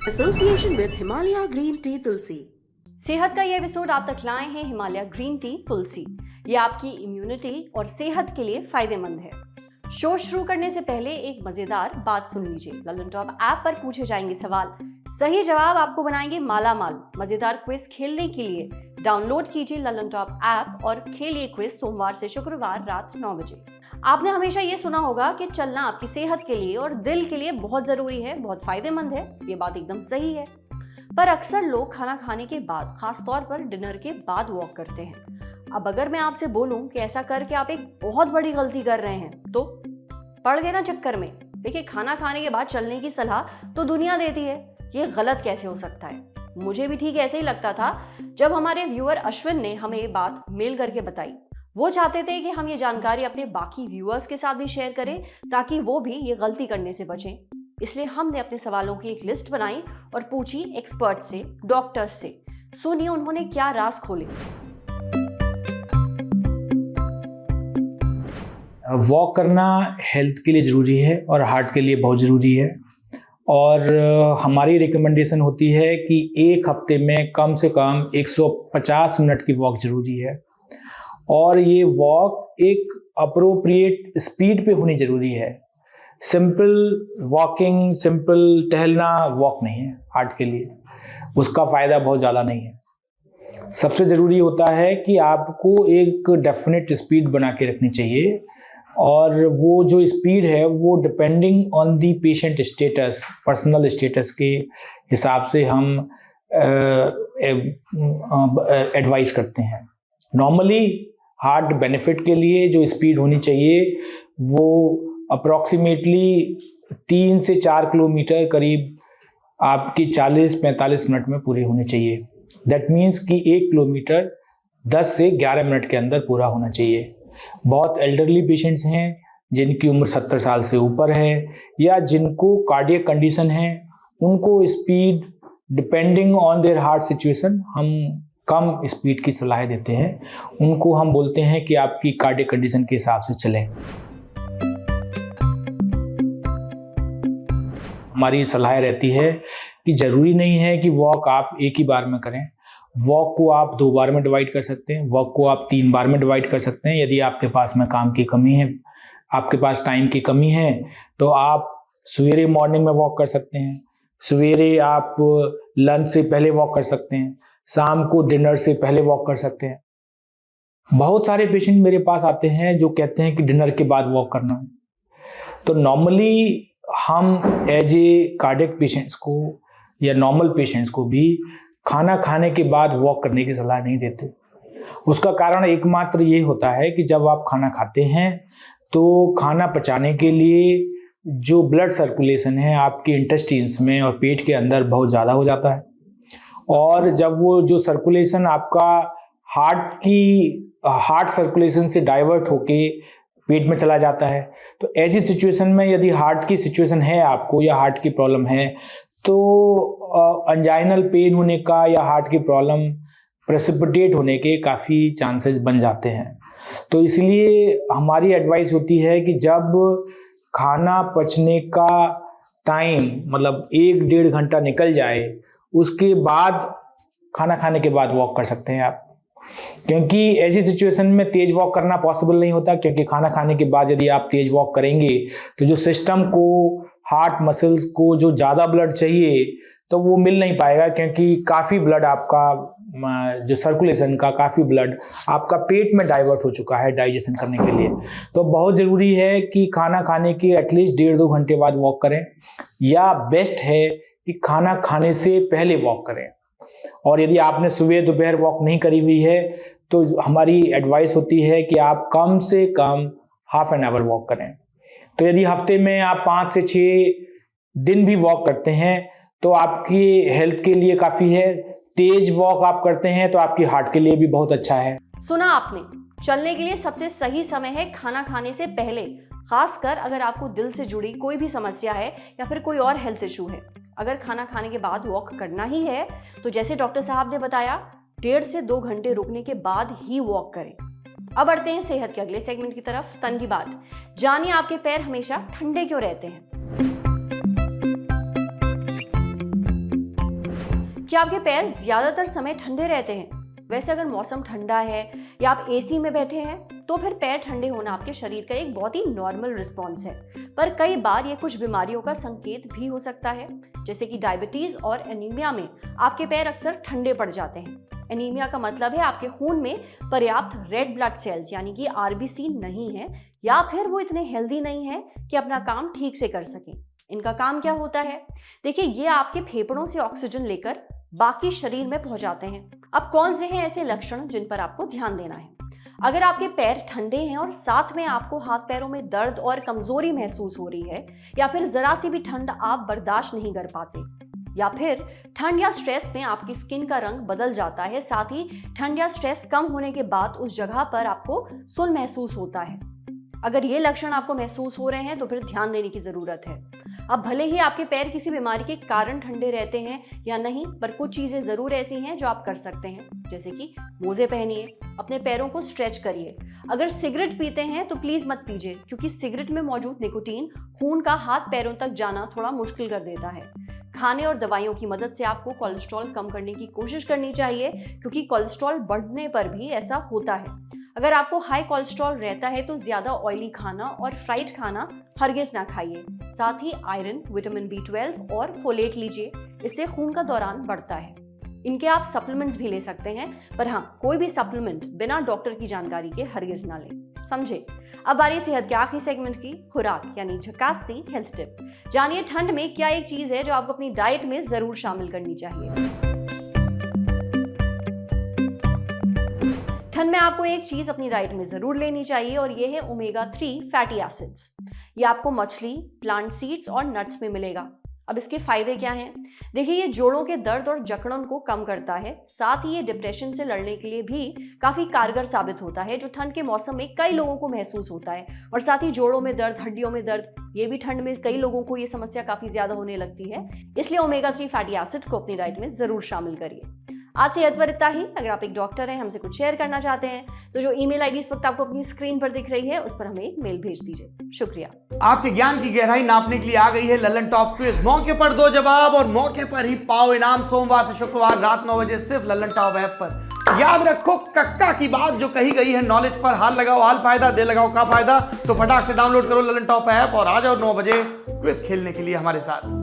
Association with Himalaya green tea Tulsi. सेहत का ये एपिसोड आप तक लाए हैं हिमालय ग्रीन टी तुलसी। ये आपकी इम्यूनिटी और सेहत के लिए फायदेमंद है। शो शुरू करने से पहले एक मजेदार बात सुन लीजिए। ललन टॉप ऐप पर पूछे जाएंगे सवाल, सही जवाब आपको बनाएंगे माला माल। मजेदार क्विज खेलने के लिए डाउनलोड कीजिए ललन टॉप ऐप और खेलिए क्विज सोमवार से शुक्रवार रात 9 बजे। आपने हमेशा ये सुना होगा कि चलना आपकी सेहत के लिए और दिल के लिए बहुत जरूरी है, बहुत फायदेमंद है। ये बात एकदम सही है, पर अक्सर लोग खाना खाने के बाद, खास तौर पर डिनर के बाद वॉक करते हैं। अब अगर मैं आपसे बोलूं कि ऐसा करके आप एक बहुत बड़ी गलती कर रहे हैं, तो पड़ गए ना चक्कर में। देखिए, खाना खाने के बाद चलने की सलाह तो दुनिया देती है, ये गलत कैसे हो सकता है? मुझे भी ठीक ऐसे ही लगता था जब हमारे व्यूअर अश्विन ने हमें ये बात मेल करके बताई। वो चाहते थे कि हम ये जानकारी अपने बाकी व्यूअर्स के साथ भी शेयर करें ताकि वो भी ये गलती करने से बचें। इसलिए हमने अपने सवालों की एक लिस्ट बनाई और पूछी एक्सपर्ट से, डॉक्टर्स से। सुनिए उन्होंने क्या राज खोले। वॉक करना हेल्थ के लिए ज़रूरी है और हार्ट के लिए बहुत ज़रूरी है। और हमारी रिकमेंडेशन होती है कि एक हफ्ते में कम से कम 150 मिनट की वॉक ज़रूरी है। और ये वॉक एक अप्रोप्रिएट स्पीड पे होनी ज़रूरी है। सिंपल वॉकिंग, सिंपल टहलना वॉक नहीं है हार्ट के लिए, उसका फ़ायदा बहुत ज़्यादा नहीं है। सबसे ज़रूरी होता है कि आपको एक डेफिनेट स्पीड बना के रखनी चाहिए, और वो जो स्पीड है वो depending on the patient status, personal status के हिसाब से हम एडवाइस करते हैं। नॉर्मली हार्ट बेनिफिट के लिए जो स्पीड होनी चाहिए वो अप्रॉक्सीमेटली 3 से 4 किलोमीटर करीब आपकी 40-45 मिनट में पूरी होनी चाहिए। दैट मीन्स कि 1 किलोमीटर 10 से 11 मिनट के अंदर पूरा होना चाहिए। बहुत एल्डरली पेशेंट्स हैं जिनकी उम्र 70 साल से ऊपर है या जिनको कार्डियक कंडीशन है, उनको speed depending on their heart situation हम कम स्पीड की सलाह देते हैं। उनको हम बोलते हैं कि आपकी कार्डियक कंडीशन के हिसाब से चलें। हमारी सलाह रहती है कि ज़रूरी नहीं है कि वॉक आप एक ही बार में करें। वॉक को आप 2 बार में डिवाइड कर सकते हैं, वॉक को आप 3 बार में डिवाइड कर सकते हैं। यदि आपके पास में काम की कमी है, आपके पास टाइम की कमी है, तो आप सवेरे मॉर्निंग में वॉक कर सकते हैं, सवेरे आप लंच से पहले वॉक कर सकते हैं, शाम को डिनर से पहले वॉक कर सकते हैं। बहुत सारे पेशेंट मेरे पास आते हैं जो कहते हैं कि डिनर के बाद वॉक करना है। तो नॉर्मली हम एज ए कार्डियक पेशेंट्स को या नॉर्मल पेशेंट्स को भी खाना खाने के बाद वॉक करने की सलाह नहीं देते। उसका कारण एकमात्र ये होता है कि जब आप खाना खाते हैं तो खाना पचाने के लिए जो ब्लड सर्कुलेशन है आपके इंटेस्टाइन्स में और पेट के अंदर बहुत ज़्यादा हो जाता है, और जब वो जो सर्कुलेशन आपका हार्ट सर्कुलेशन से डाइवर्ट होके पेट में चला जाता है, तो ऐसी सिचुएशन में यदि हार्ट की सिचुएशन है आपको या हार्ट की प्रॉब्लम है, तो अंजाइनल पेन होने का या हार्ट की प्रॉब्लम प्रेसिपिटेट होने के काफ़ी चांसेस बन जाते हैं। तो इसलिए हमारी एडवाइस होती है कि जब खाना पचने का टाइम मतलब 1-1.5 घंटा निकल जाए, उसके बाद खाना खाने के बाद वॉक कर सकते हैं आप। क्योंकि ऐसी सिचुएशन में तेज वॉक करना पॉसिबल नहीं होता, क्योंकि खाना खाने के बाद यदि आप तेज वॉक करेंगे तो जो सिस्टम को, हार्ट मसल्स को जो ज़्यादा ब्लड चाहिए तो वो मिल नहीं पाएगा, क्योंकि काफ़ी ब्लड आपका जो सर्कुलेशन का काफ़ी ब्लड आपका पेट में डाइवर्ट हो चुका है डाइजेशन करने के लिए। तो बहुत ज़रूरी है कि खाना खाने के एटलीस्ट 1.5-2 घंटे बाद वॉक करें, या बेस्ट है कि खाना खाने से पहले वॉक करें। और यदि आपने सुबह दोपहर वॉक नहीं करी हुई है तो हमारी एडवाइस होती है कि आप कम से कम हाफ एन आवर वॉक करें। तो यदि हफ्ते में आप 5 से 6 दिन भी वॉक करते हैं तो आपकी हेल्थ के लिए काफ़ी है। तेज वॉक आप करते हैं तो आपकी हार्ट के लिए भी बहुत अच्छा है। सुना आपने, चलने के लिए सबसे सही समय है खाना खाने से पहले, खासकर अगर आपको दिल से जुड़ी कोई भी समस्या है या फिर कोई और हेल्थ इशू है। अगर खाना खाने के बाद वॉक करना ही है तो जैसे डॉक्टर साहब ने बताया, 1.5 से 2 घंटे रुकने के बाद ही वॉक करें। अब बढ़ते हैं सेहत के अगले सेगमेंट की तरफ, तन की बात। जानिए आपके पैर हमेशा ठंडे क्यों रहते हैं। क्या आपके पैर ज्यादातर समय ठंडे रहते हैं? वैसे अगर मौसम ठंडा है या आप एसी में बैठे हैं तो फिर पैर ठंडे होना आपके शरीर का एक बहुत ही नॉर्मल रिस्पॉन्स है, पर कई बार ये कुछ बीमारियों का संकेत भी हो सकता है, जैसे कि डायबिटीज और एनीमिया में आपके पैर अक्सर ठंडे पड़ जाते हैं। एनीमिया का मतलब है आपके खून में पर्याप्त रेड ब्लड सेल्स यानी कि आरबीसी नहीं है, या फिर वो इतने हेल्दी नहीं है कि अपना काम ठीक से कर सकें। इनका काम क्या होता है? देखिए, ये आपके फेफड़ों से ऑक्सीजन लेकर बाकी शरीर में पहुंचाते हैं। अब कौन से हैं ऐसे लक्षण जिन पर आपको ध्यान देना है? अगर आपके पैर ठंडे हैं और साथ में आपको हाथ पैरों में दर्द और कमजोरी महसूस हो रही है, या फिर जरा सी भी ठंड आप बर्दाश्त नहीं कर पाते, या फिर ठंड या स्ट्रेस में आपकी स्किन का रंग बदल जाता है, साथ ही ठंड या स्ट्रेस कम होने के बाद उस जगह पर आपको सुन्न महसूस होता है, अगर ये लक्षण आपको महसूस हो रहे हैं तो फिर ध्यान देने की जरूरत है। अब भले ही आपके पैर किसी बीमारी के कारण ठंडे रहते हैं या नहीं, पर कुछ चीजें जरूर ऐसी हैं जो आप कर सकते हैं, जैसे कि मोजे पहनिए, अपने पैरों को स्ट्रेच करिए। अगर सिगरेट पीते हैं तो प्लीज मत पीजिए, क्योंकि सिगरेट में मौजूद निकोटीन खून का हाथ पैरों तक जाना थोड़ा मुश्किल कर देता है। खाने और दवाइयों की मदद से आपको कोलेस्ट्रॉल कम करने की कोशिश करनी चाहिए, क्योंकि कोलेस्ट्रॉल बढ़ने पर भी ऐसा होता है। अगर आपको हाई कोलेस्ट्रॉल रहता है तो ज्यादा ऑयली खाना और फ्राइड खाना हरगिज ना खाइए। साथ ही आयरन, विटामिन B12 और फोलेट लीजिए, इससे खून का दौरान बढ़ता है। इनके आप सप्लीमेंट्स भी ले सकते हैं, पर हाँ, कोई भी सप्लीमेंट बिना डॉक्टर की जानकारी के हरगिज ना लें, समझे? अब बारी सेहत के आखिरी सेगमेंट की, खुराक यानी झकास सी हेल्थ टिप। जानिए ठंड में क्या एक चीज है जो आपको अपनी डाइट में जरूर शामिल करनी चाहिए। ठंड में आपको एक चीज अपनी डाइट में जरूर लेनी चाहिए और ये है ओमेगा 3 फैटी एसिड्स। ये आपको मछली, प्लांट सीड्स और नट्स में मिलेगा। अब इसके फायदे क्या हैं? देखिए, ये जोड़ों के दर्द और जकड़न को कम करता है, साथ ही ये डिप्रेशन से लड़ने के लिए भी काफी कारगर साबित होता है, जो ठंड के मौसम में कई लोगों को महसूस होता है। और साथ ही जोड़ों में दर्द, हड्डियों में दर्द, ये भी ठंड में कई लोगों को ये समस्या काफी ज्यादा होने लगती है। इसलिए ओमेगा 3 फैटी एसिड को अपनी डाइट में जरूर शामिल करिए। आज से पर इतना ही। अगर आप एक डॉक्टर हैं, हमसे कुछ शेयर करना चाहते हैं, तो जो ईमेल आईडी इस वक्त आपको अपनी स्क्रीन पर दिख रही है, उस पर हमें एक मेल भेज दीजिए। शुक्रिया। आपके ज्ञान की गहराई नापने के लिए आ गई है ललन टॉप क्विज। मौके पर दो जवाब और मौके पर ही पाओ इनाम। सोमवार से शुक्रवार रात 9 बजे सिर्फ ललन टॉप ऐप पर। याद रखो, कक्का की बात जो कही गई है नॉलेज पर। हाल लगाओ हाल फायदा, दे लगाओ का फायदा। तो फटाक से डाउनलोड करो ललन टॉप ऐप और आ जाओ 9 बजे क्विज खेलने के लिए हमारे साथ।